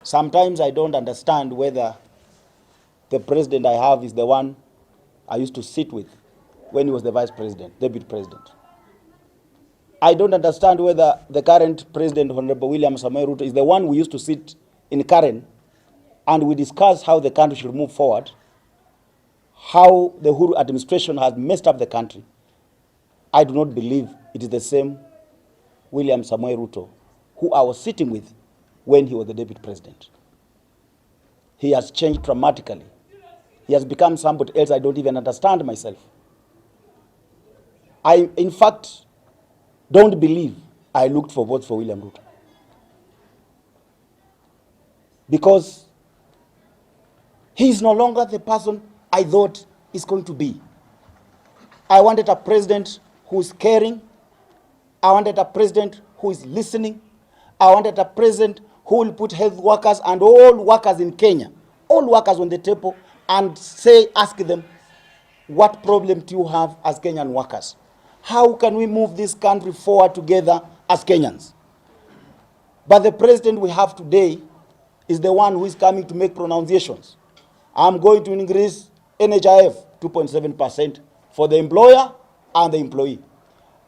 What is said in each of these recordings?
Sometimes I don't understand whether the president I have is the one I used to sit with when he was the vice president, deputy president. I don't understand whether the current president, Honorable William Ruto, is the one we used to sit in Karen and we discuss how the country should move forward, how the Uhuru administration has messed up the country. I do not believe it is the same William Ruto who I was sitting with when he was the deputy president. He has changed dramatically. He has become somebody else I don't even understand myself. I, in fact, don't believe I looked for votes for William Ruto. Because he is no longer the person I thought he's going to be. I wanted a president who is caring. I wanted a president who is listening. I wanted a president who will put health workers and all workers in Kenya, all workers on the table, and ask them, what problem do you have as Kenyan workers? How can we move this country forward together as Kenyans? But the president we have today is the one who is coming to make pronunciations. I'm going to increase NHIF 2.7% for the employer and the employee.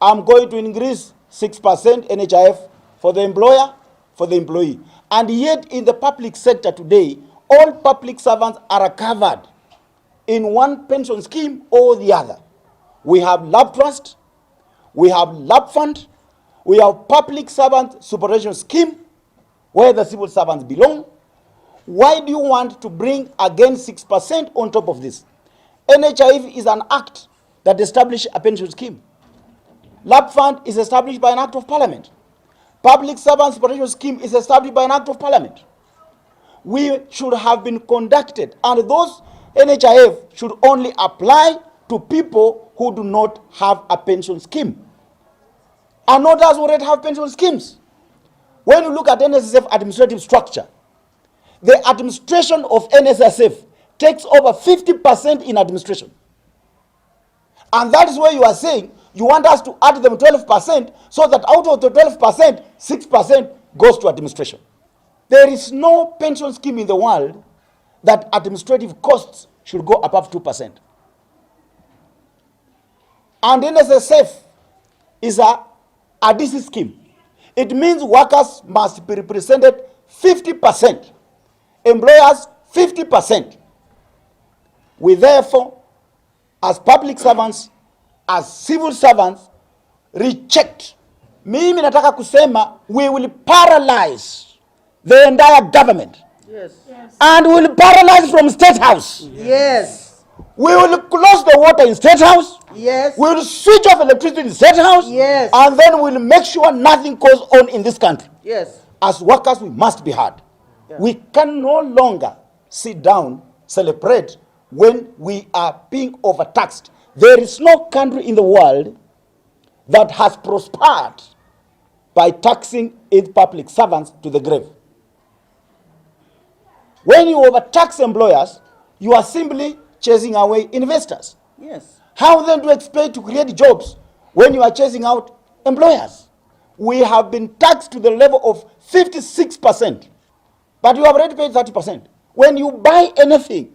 I'm going to increase 6% NHIF for the employer, for the employee. And yet in the public sector today, all public servants are covered in one pension scheme or the other. We have lab trust, we have lab fund, we have public servant superannuation scheme where the civil servants belong. Why do you want to bring again 6% on top of this? NHIF is an act that establishes a pension scheme. Lab fund is established by an act of parliament. Public servant superannuation scheme is established by an act of parliament. We should have been conducted, and those NHIF should only apply to people who do not have a pension scheme. And others already have pension schemes. When you look at NSSF administrative structure, the administration of NSSF takes over 50% in administration. And that is where you are saying you want us to add them 12% so that out of the 12%, 6% goes to administration. There is no pension scheme in the world that administrative costs should go above 2%. And NSSF is a DC scheme. It means workers must be represented 50%, employers 50%. We therefore, as public servants, as civil servants, reject. Mimi nataka kusema, we will paralyze the entire government. Yes. Yes. And we will paralyze from State House. Yes. We will close the water in State House. Yes. We will switch off electricity in State House. Yes. And then we will make sure nothing goes on in this country. Yes. As workers, we must be heard. Yeah. We can no longer sit down, celebrate when we are being overtaxed. There is no country in the world that has prospered by taxing its public servants to the grave. When you overtax employers, you are simply chasing away investors. Yes. How then do you expect to create jobs when you are chasing out employers? We have been taxed to the level of 56%, but you have already paid 30%. When you buy anything,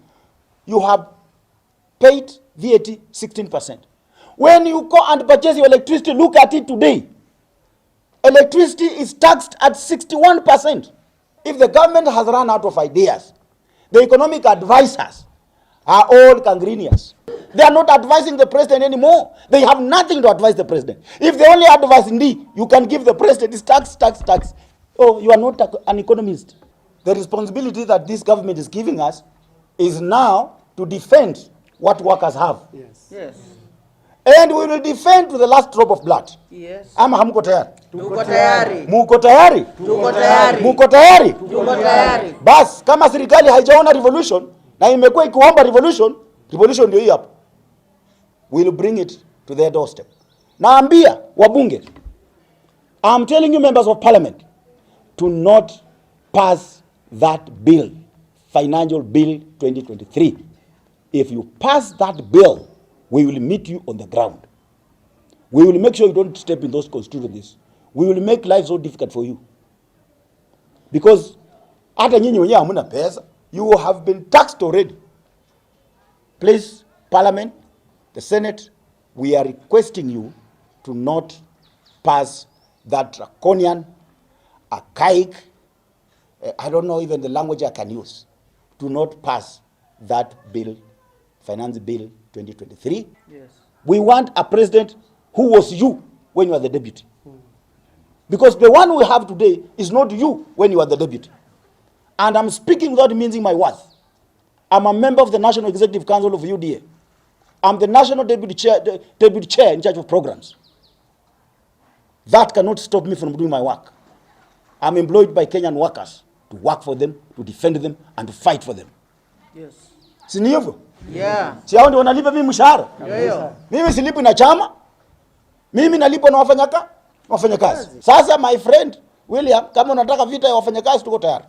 you have paid VAT 16%. When you go and purchase your electricity, look at it today. Electricity is taxed at 61%. If the government has run out of ideas, the economic advisors are all gangrenious. They are not advising the president anymore. They have nothing to advise the president. If they only advise indeed, you can give the president this tax. Oh, you are not an economist. The responsibility that this government is giving us is now to defend what workers have. Yes. Yes. And we will defend to the last drop of blood. Yes. Ama hamko tayari? Tuko tayari. Muko tayari? Tuko tayari. Muko tayari? Tuko tayari. Bas, kama serikali haijaona revolution na imekuwa ikiomba revolution ndio hii hapa. We'll bring it to their doorstep. Naambia wabunge, I'm telling you members of parliament, to not pass that bill, Financial Bill 2023. If you pass that bill, we will meet you on the ground. We will make sure you don't step in those constituencies. We will make life so difficult for you. Because Hata nyinyi wenyewe hamna pesa. You have been taxed already. Please, Parliament, the Senate, we are requesting you to not pass that draconian, archaic, I don't know even the language I can use. Do not pass that bill, Finance Bill 2023. Yes. We want a president who was you when you were the deputy. Because the one we have today is not you when you are the deputy. And I'm speaking without mincing my words. I'm a member of the National Executive Council of UDA. I'm the National Deputy Chair in charge of programs. That cannot stop me from doing my work. I'm employed by Kenyan workers to work for them, to defend them, and to fight for them. Yes. Si ni hivyo? Yeah. Si hao ndio wanalipa mimi mshahara? Yo. Mimi silipi na chama. Mimi nalipo na wafanyakazi. Sasa my friend William, kama unataka vita ya wafanyakazi tuko tayari.